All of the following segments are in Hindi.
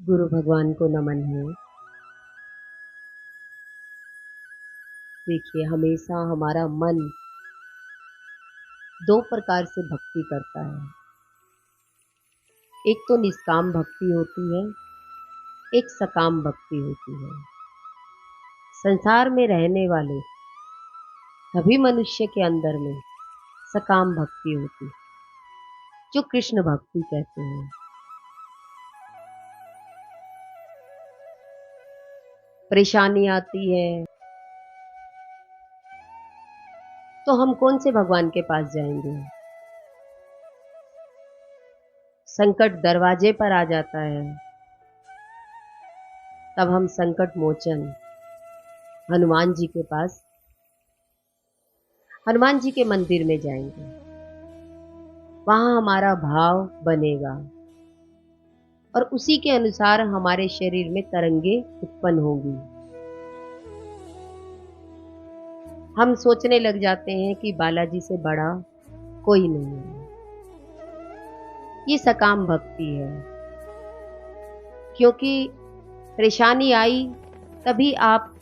गुरु भगवान को नमन है। देखिए, हमेशा हमारा मन दो प्रकार से भक्ति करता है। एक तो निष्काम भक्ति होती है, एक सकाम भक्ति होती है। संसार में रहने वाले सभी मनुष्य के अंदर में सकाम भक्ति होती है, जो कृष्ण भक्ति कहते हैं। परेशानी आती है तो हम कौन से भगवान के पास जाएंगे? संकट दरवाजे पर आ जाता है, तब हम संकट मोचन हनुमान जी के पास, हनुमान जी के मंदिर में जाएंगे। वहां हमारा भाव बनेगा और उसी के अनुसार हमारे शरीर में तरंगे उत्पन्न होंगी। हम सोचने लग जाते हैं कि बालाजी से बड़ा कोई नहीं है। ये सकाम भक्ति है, क्योंकि परेशानी आई तभी आप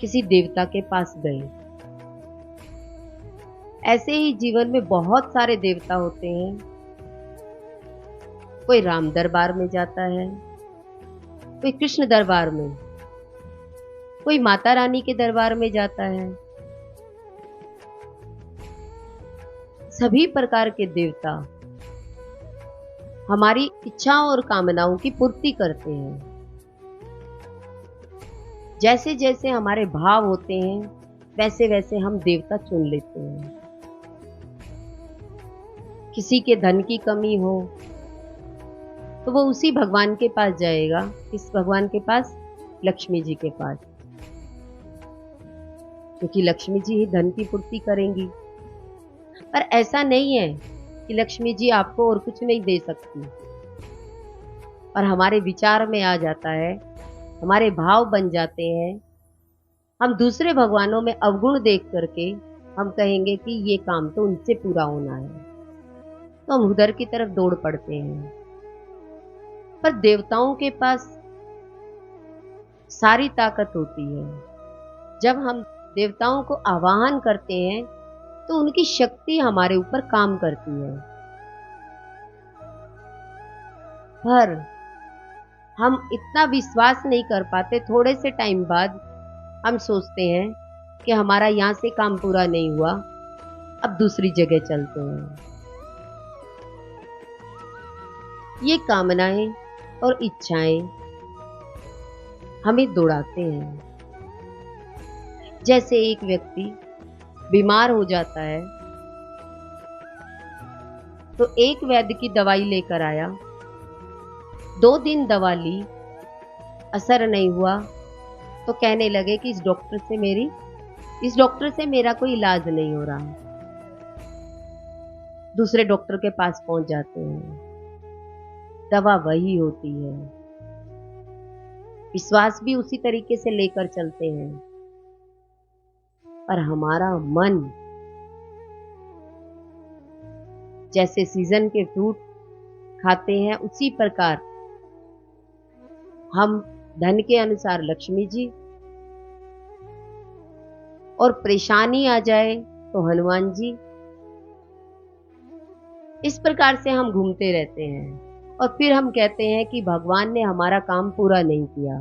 किसी देवता के पास गए। ऐसे ही जीवन में बहुत सारे देवता होते हैं। कोई राम दरबार में जाता है, कोई कृष्ण दरबार में, कोई माता रानी के दरबार में जाता है। सभी प्रकार के देवता हमारी इच्छाओं और कामनाओं की पूर्ति करते हैं। जैसे जैसे हमारे भाव होते हैं, वैसे वैसे हम देवता चुन लेते हैं। किसी के धन की कमी हो तो वो उसी भगवान के पास जाएगा। किस भगवान के पास? लक्ष्मी जी के पास, क्योंकि लक्ष्मी जी ही धन की पूर्ति करेंगी। पर ऐसा नहीं है कि लक्ष्मी जी आपको और कुछ नहीं दे सकती। और हमारे विचार में आ जाता है, हमारे भाव बन जाते हैं। हम दूसरे भगवानों में अवगुण देख करके हम कहेंगे कि ये काम तो उनसे पूरा होना है, तो हम उधर की तरफ दौड़ पड़ते हैं। पर देवताओं के पास सारी ताकत होती है। जब हम देवताओं को आवाहन करते हैं तो उनकी शक्ति हमारे ऊपर काम करती है। पर हम इतना विश्वास नहीं कर पाते। थोड़े से टाइम बाद हम सोचते हैं कि हमारा यहाँ से काम पूरा नहीं हुआ, अब दूसरी जगह चलते हैं। ये कामनाएं और इच्छाएं हमें दौड़ाते हैं। जैसे एक व्यक्ति बीमार हो जाता है तो एक वैद्य की दवाई लेकर आया, 2 दिन दवा ली, असर नहीं हुआ, तो कहने लगे कि इस डॉक्टर से मेरा कोई इलाज नहीं हो रहा। दूसरे डॉक्टर के पास पहुंच जाते हैं, दवा वही होती है। विश्वास भी उसी तरीके से लेकर चलते हैं। पर हमारा मन जैसे सीजन के फ्रूट खाते हैं, उसी प्रकार हम धन के अनुसार लक्ष्मी जी, और परेशानी आ जाए तो हनुमान जी। इस प्रकार से हम घूमते रहते हैं और फिर हम कहते हैं कि भगवान ने हमारा काम पूरा नहीं किया।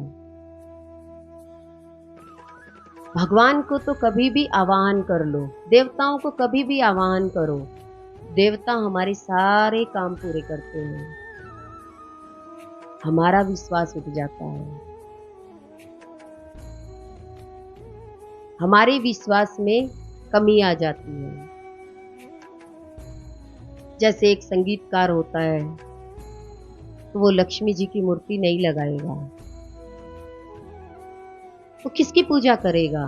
भगवान को तो कभी भी आवाहन कर लो, देवताओं को कभी भी आवाहन करो, देवता हमारे सारे काम पूरे करते हैं। हमारा विश्वास उठ जाता है। हमारे विश्वास में कमी आ जाती है। जैसे एक संगीतकार होता है तो वो लक्ष्मी जी की मूर्ति नहीं लगाएगा, वो किसकी पूजा करेगा?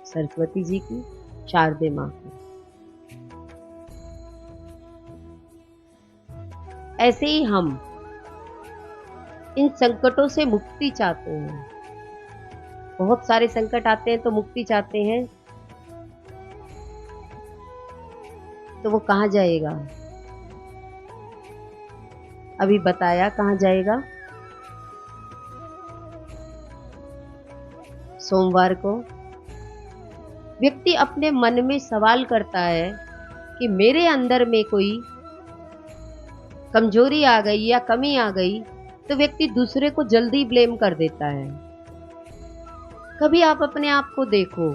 सरस्वती जी की, शारदे माँ की। ऐसे ही हम इन संकटों से मुक्ति चाहते हैं। बहुत सारे संकट आते हैं तो मुक्ति चाहते हैं, तो वो कहाँ जाएगा? अभी बताया कहाँ जाएगा? सोमवार को। व्यक्ति अपने मन में सवाल करता है कि मेरे अंदर में कोई कमजोरी आ गई या कमी आ गई, तो व्यक्ति दूसरे को जल्दी ब्लेम कर देता है। कभी आप अपने आप को देखो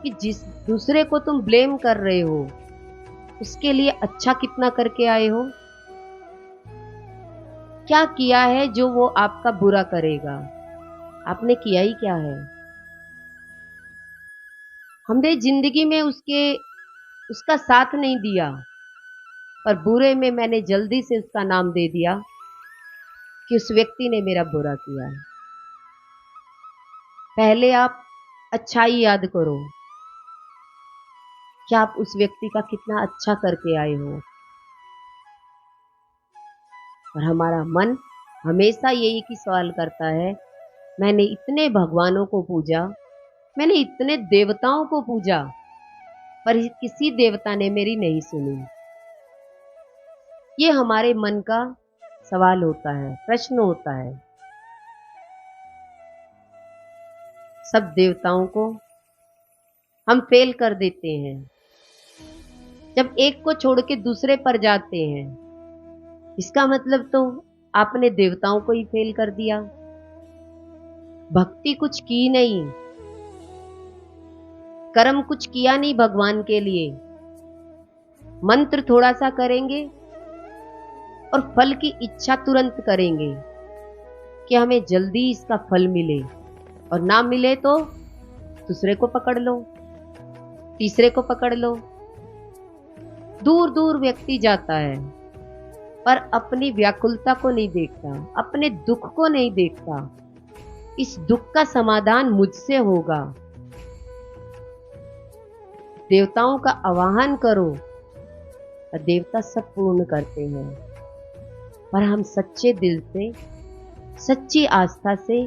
कि जिस दूसरे को तुम ब्लेम कर रहे हो, उसके लिए अच्छा कितना करके आए हो? क्या किया है जो वो आपका बुरा करेगा? आपने किया ही क्या है? हमने जिंदगी में उसका साथ नहीं दिया, पर बुरे में मैंने जल्दी से उसका नाम दे दिया कि उस व्यक्ति ने मेरा बुरा किया। पहले आप अच्छाई याद करो कि आप उस व्यक्ति का कितना अच्छा करके आए हो। और हमारा मन हमेशा यही की सवाल करता है, मैंने इतने भगवानों को पूजा, मैंने इतने देवताओं को पूजा, पर किसी देवता ने मेरी नहीं सुनी। ये हमारे मन का सवाल होता है, प्रश्न होता है। सब देवताओं को हम फेल कर देते हैं। जब एक को छोड़ के दूसरे पर जाते हैं, इसका मतलब तो आपने देवताओं को ही फेल कर दिया। भक्ति कुछ की नहीं, कर्म कुछ किया नहीं भगवान के लिए। मंत्र थोड़ा सा करेंगे और फल की इच्छा तुरंत करेंगे कि हमें जल्दी इसका फल मिले, और ना मिले तो दूसरे को पकड़ लो, तीसरे को पकड़ लो। दूर दूर व्यक्ति जाता है, पर अपनी व्याकुलता को नहीं देखता, अपने दुख को नहीं देखता। इस दुख का समाधान मुझसे होगा। देवताओं का आवाहन करो, और देवता सब पूर्ण करते हैं, पर हम सच्चे दिल से, सच्ची आस्था से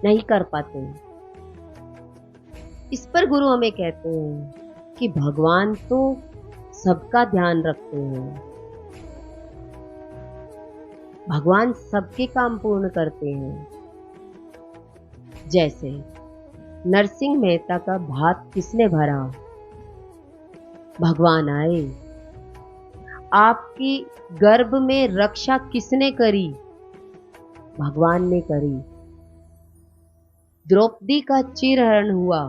नहीं कर पाते। इस पर गुरु हमें कहते हैं कि भगवान तो सबका ध्यान रखते हैं, भगवान सबके काम पूर्ण करते हैं। जैसे नरसिंह मेहता का भात किसने भरा? भगवान आए। आपकी गर्भ में रक्षा किसने करी? भगवान ने करी। द्रौपदी का चीरहरण हुआ,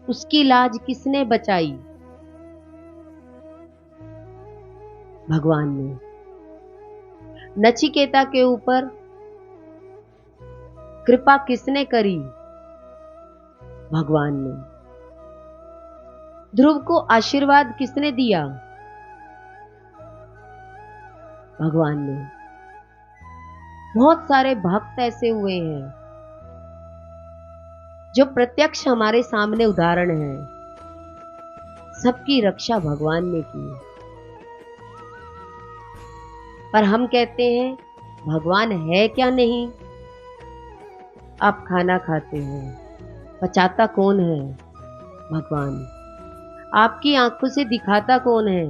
उसकी लाज किसने बचाई? भगवान ने। नचिकेता के ऊपर कृपा किसने करी? भगवान ने। ध्रुव को आशीर्वाद किसने दिया? भगवान ने। बहुत सारे भक्त ऐसे हुए हैं जो प्रत्यक्ष हमारे सामने उदाहरण है। सबकी रक्षा भगवान ने की, पर हम कहते हैं भगवान है क्या नहीं। आप खाना खाते हैं, पचाता कौन है? भगवान। आपकी आंखों से दिखाता कौन है?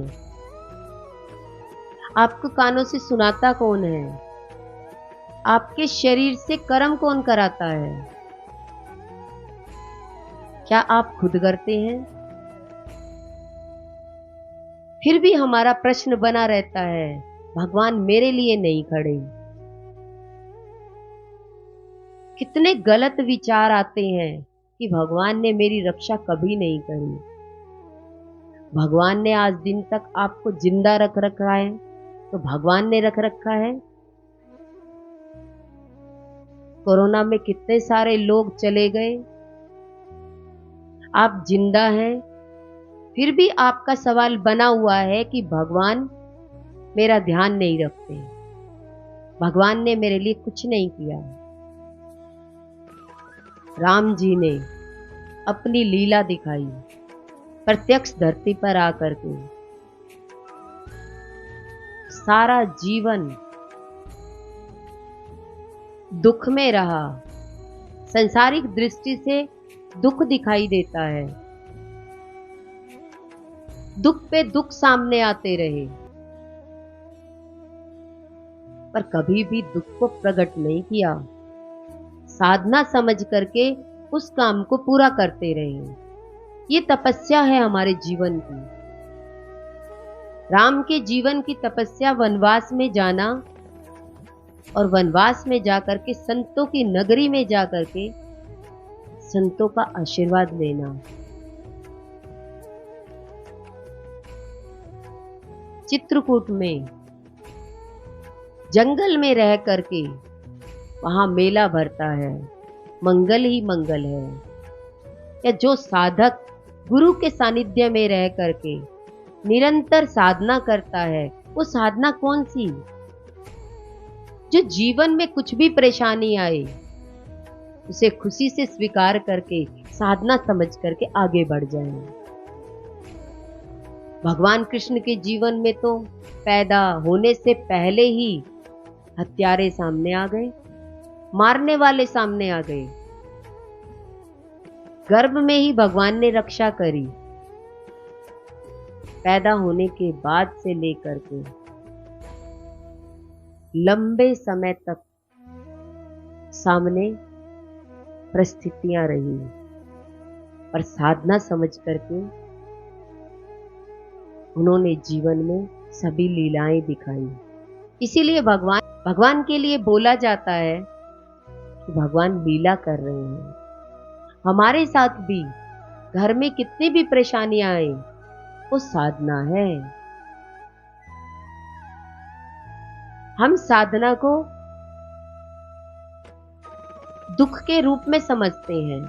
आपको कानों से सुनाता कौन है? आपके शरीर से कर्म कौन कराता है? क्या आप खुद करते हैं? फिर भी हमारा प्रश्न बना रहता है, भगवान मेरे लिए नहीं खड़े। कितने गलत विचार आते हैं कि भगवान ने मेरी रक्षा कभी नहीं करी। भगवान ने आज दिन तक आपको जिंदा रख रखा है, तो भगवान ने रख रखा है। कोरोना में कितने सारे लोग चले गए, आप जिंदा हैं, फिर भी आपका सवाल बना हुआ है कि भगवान मेरा ध्यान नहीं रखते, भगवान ने मेरे लिए कुछ नहीं किया। राम जी ने अपनी लीला दिखाई प्रत्यक्ष धरती पर आकर के। सारा जीवन दुख में रहा। संसारिक दृष्टि से दुख दिखाई देता है, दुख पे दुख सामने आते रहे, पर कभी भी दुख को प्रकट नहीं किया। साधना समझ करके उस काम को पूरा करते रहे। ये तपस्या है हमारे जीवन की। राम के जीवन की तपस्या वनवास में जाना और वनवास में जाकर के संतों की नगरी में जाकर के संतों का आशीर्वाद लेना। चित्रकूट में जंगल में रह करके वहां मेला भरता है, मंगल ही मंगल है। या जो साधक गुरु के सानिध्य में रह करके निरंतर साधना करता है, वो साधना कौन सी? जो जीवन में कुछ भी परेशानी आए उसे खुशी से स्वीकार करके साधना समझ करके आगे बढ़ जाए। भगवान कृष्ण के जीवन में तो पैदा होने से पहले ही हत्यारे सामने आ गए, मारने वाले सामने आ गए। गर्भ में ही भगवान ने रक्षा करी। पैदा होने के बाद से लेकर के लंबे समय तक सामने परिस्थितियां रही, पर साधना समझ करके उन्होंने जीवन में सभी लीलाएं दिखाई। इसीलिए भगवान के लिए बोला जाता है कि भगवान लीला कर रहे हैं। हमारे साथ भी घर में कितनी भी परेशानियां आए, वो साधना है। हम साधना को दुख के रूप में समझते हैं।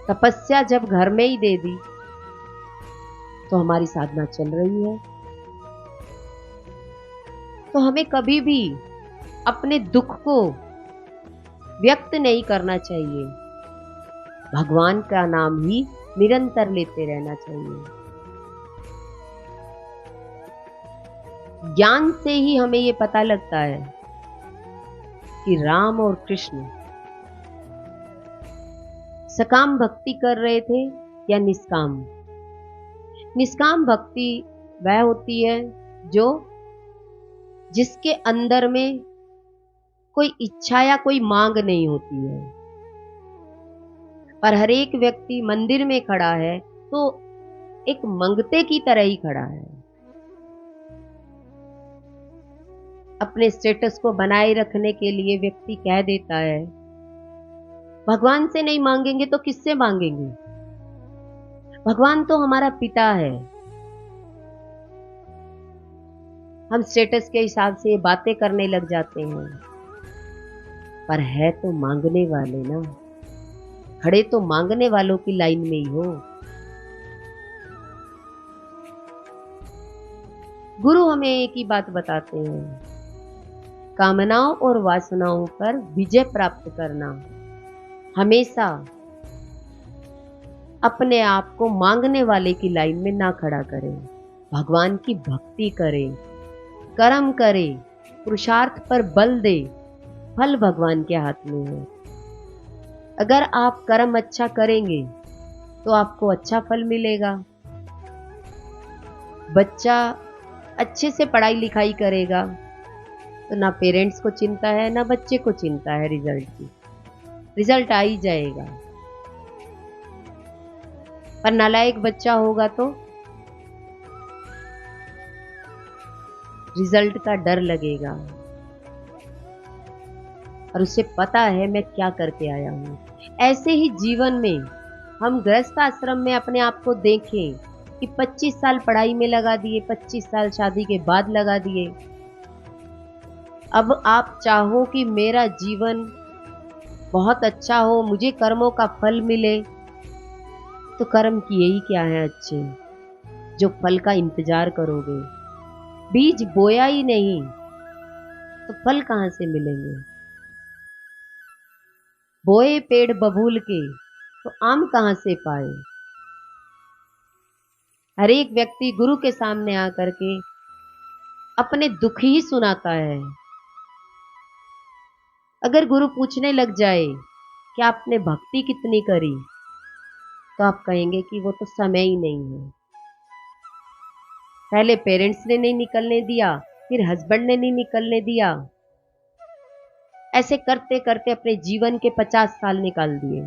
तपस्या जब घर में ही दे दी तो हमारी साधना चल रही है। तो हमें कभी भी अपने दुख को व्यक्त नहीं करना चाहिए। भगवान का नाम ही निरंतर लेते रहना चाहिए। ज्ञान से ही हमें ये पता लगता है कि राम और कृष्ण सकाम भक्ति कर रहे थे या निष्काम। निष्काम भक्ति वह होती है जो जिसके अंदर में कोई इच्छा या कोई मांग नहीं होती है। पर हर एक व्यक्ति मंदिर में खड़ा है तो एक मंगते की तरह ही खड़ा है। अपने स्टेटस को बनाए रखने के लिए व्यक्ति कह देता है भगवान से नहीं मांगेंगे तो किससे मांगेंगे? भगवान तो हमारा पिता है। हम स्टेटस के हिसाब से ये बातें करने लग जाते हैं, पर है तो मांगने वाले ना। खड़े तो मांगने वालों की लाइन में ही हो। गुरु हमें एक ही बात बताते हैं, कामनाओं और वासनाओं पर विजय प्राप्त करना। हमेशा अपने आप को मांगने वाले की लाइन में ना खड़ा करें। भगवान की भक्ति करें, कर्म करें, पुरुषार्थ पर बल दे। फल भगवान के हाथ में है। अगर आप कर्म अच्छा करेंगे तो आपको अच्छा फल मिलेगा। बच्चा अच्छे से पढ़ाई लिखाई करेगा तो ना पेरेंट्स को चिंता है ना बच्चे को चिंता है रिजल्ट की। रिजल्ट आ ही जाएगा। पर नालायक बच्चा होगा तो रिजल्ट का डर लगेगा और उसे पता है मैं क्या करके आया हूं। ऐसे ही जीवन में हम गृहस्थ आश्रम में अपने आप को देखें कि 25 साल पढ़ाई में लगा दिए, 25 साल शादी के बाद लगा दिए। अब आप चाहो कि मेरा जीवन बहुत अच्छा हो, मुझे कर्मों का फल मिले, तो कर्म किए ही क्या है अच्छे जो फल का इंतजार करोगे? बीज बोया ही नहीं तो फल कहां से मिलेंगे? बोए पेड़ बबूल के तो आम कहां से पाए? हर एक व्यक्ति गुरु के सामने आकर के अपने दुख ही सुनाता है। अगर गुरु पूछने लग जाए कि आपने भक्ति कितनी करी, तो आप कहेंगे कि वो तो समय ही नहीं है। पहले पेरेंट्स ने नहीं निकलने दिया, फिर हस्बैंड ने नहीं निकलने दिया। ऐसे करते करते अपने जीवन के 50 साल निकाल दिए।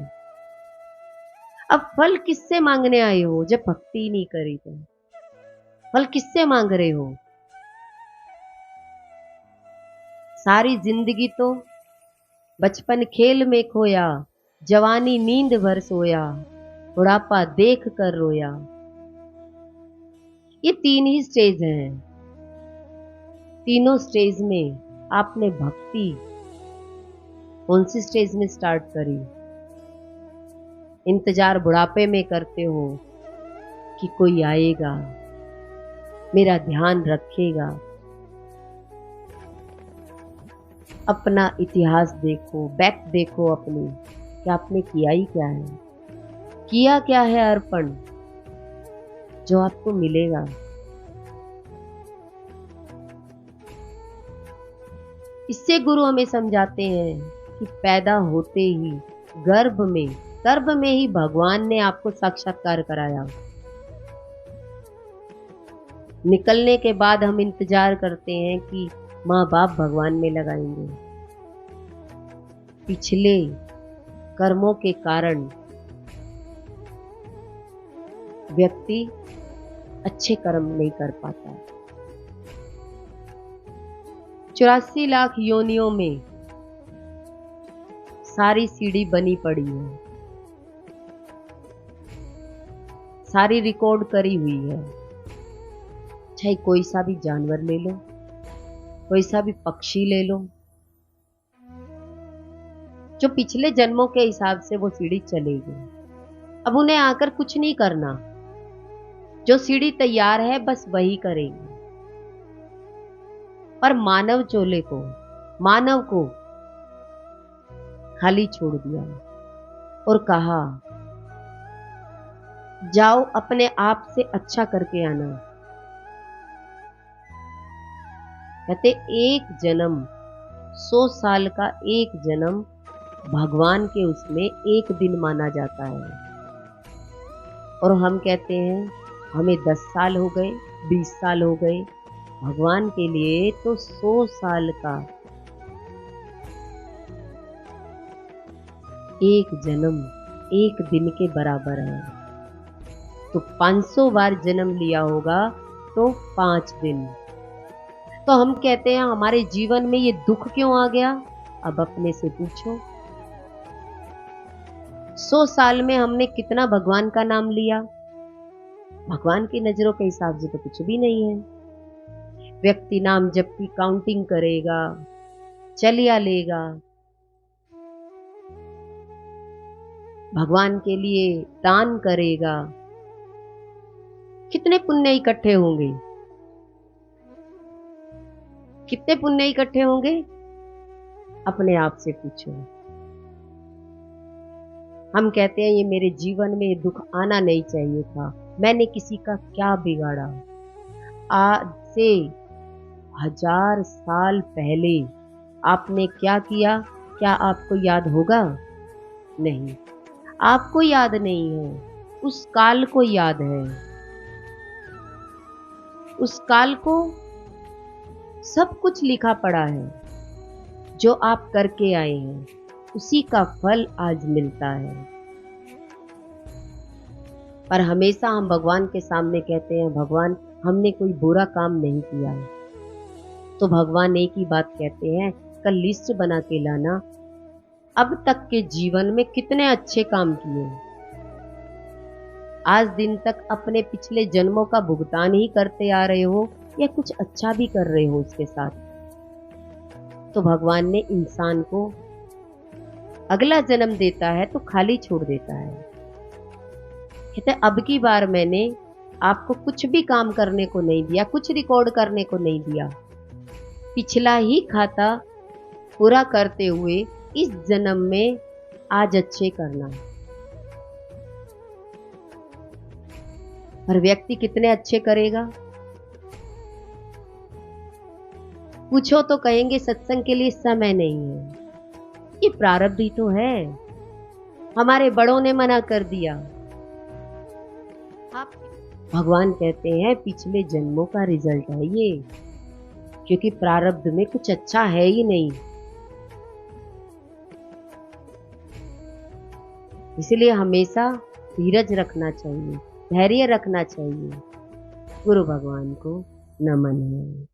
अब फल किससे मांगने आए हो जब भक्ति ही नहीं करी तो? फल किससे मांग रहे हो? सारी जिंदगी तो बचपन खेल में खोया, जवानी नींद भर सोया, बुढ़ापा देख कर रोया। ये 3 ही स्टेज हैं। तीनों स्टेज में आपने भक्ति कौन सी स्टेज में स्टार्ट करी? इंतजार बुढ़ापे में करते हो कि कोई आएगा, मेरा ध्यान रखेगा। अपना इतिहास देखो, बैक देखो अपनी, कि आपने किया ही क्या है, किया क्या है अर्पण जो आपको मिलेगा। इससे गुरु हमें समझाते हैं कि पैदा होते ही गर्भ में ही भगवान ने आपको साक्षात्कार कराया। निकलने के बाद हम इंतजार करते हैं कि माँ बाप भगवान में लगाएंगे। पिछले कर्मों के कारण व्यक्ति अच्छे कर्म नहीं कर पाता। 84 लाख योनियों में सारी सीढ़ी बनी पड़ी है, सारी रिकॉर्ड करी हुई है। चाहे कोई सा भी जानवर ले लो, कोई सा भी पक्षी ले लो, जो पिछले जन्मों के हिसाब से वो सीढ़ी चलेगी। अब उन्हें आकर कुछ नहीं करना, जो सीढ़ी तैयार है बस वही करेंगे। पर मानव चोले को, मानव को खाली छोड़ दिया और कहा जाओ अपने आप से अच्छा करके आना। कहते एक जन्म, 100 साल का एक जन्म भगवान के उसमें एक दिन माना जाता है। और हम कहते हैं हमें 10 साल हो गए, 20 साल हो गए। भगवान के लिए तो 100 साल का एक जन्म एक दिन के बराबर है। तो 500 बार जन्म लिया होगा तो 5 दिन। तो हम कहते हैं हमारे जीवन में ये दुख क्यों आ गया? अब अपने से पूछो। 100 साल में हमने कितना भगवान का नाम लिया? भगवान की नजरों के हिसाब से तो कुछ भी नहीं है। व्यक्ति नाम जप की काउंटिंग करेगा, चलिया लेगा, भगवान के लिए दान करेगा, कितने पुण्य इकट्ठे होंगे? कितने पुण्य इकट्ठे होंगे? अपने आप से पूछो। हम कहते हैं ये मेरे जीवन में दुख आना नहीं चाहिए था, मैंने किसी का क्या बिगाड़ा? आज से 1000 साल पहले आपने क्या किया? क्या आपको याद होगा? नहीं, आपको याद नहीं है, उस काल को याद है। उस काल को सब कुछ लिखा पड़ा है। जो आप करके आए हैं उसी का फल आज मिलता है। पर हमेशा हम भगवान के सामने कहते हैं भगवान हमने कोई बुरा काम नहीं किया है। तो भगवान एक ही बात कहते हैं, कल लिस्ट बना के लाना, अब तक के जीवन में कितने अच्छे काम किए। आज दिन तक अपने पिछले जन्मों का भुगतान ही करते आ रहे हो या कुछ अच्छा भी कर रहे हो उसके साथ। तो भगवान ने इंसान को अगला जन्म देता है तो खाली छोड़ देता है। कहते अब की बार मैंने आपको कुछ भी काम करने को नहीं दिया, कुछ रिकॉर्ड करने को नहीं दिया। पिछला ही खाता पूरा करते हुए इस जन्म में आज अच्छे करना। और व्यक्ति कितने अच्छे करेगा? पूछो तो कहेंगे सत्संग के लिए समय नहीं है। ये प्रारब्ध ही तो है, हमारे बड़ों ने मना कर दिया। आप भगवान कहते हैं पिछले जन्मों का रिजल्ट है ये। क्योंकि प्रारब्ध में कुछ अच्छा है ही नहीं। इसलिए हमेशा धीरज रखना चाहिए, धैर्य रखना चाहिए। गुरु भगवान को नमन है।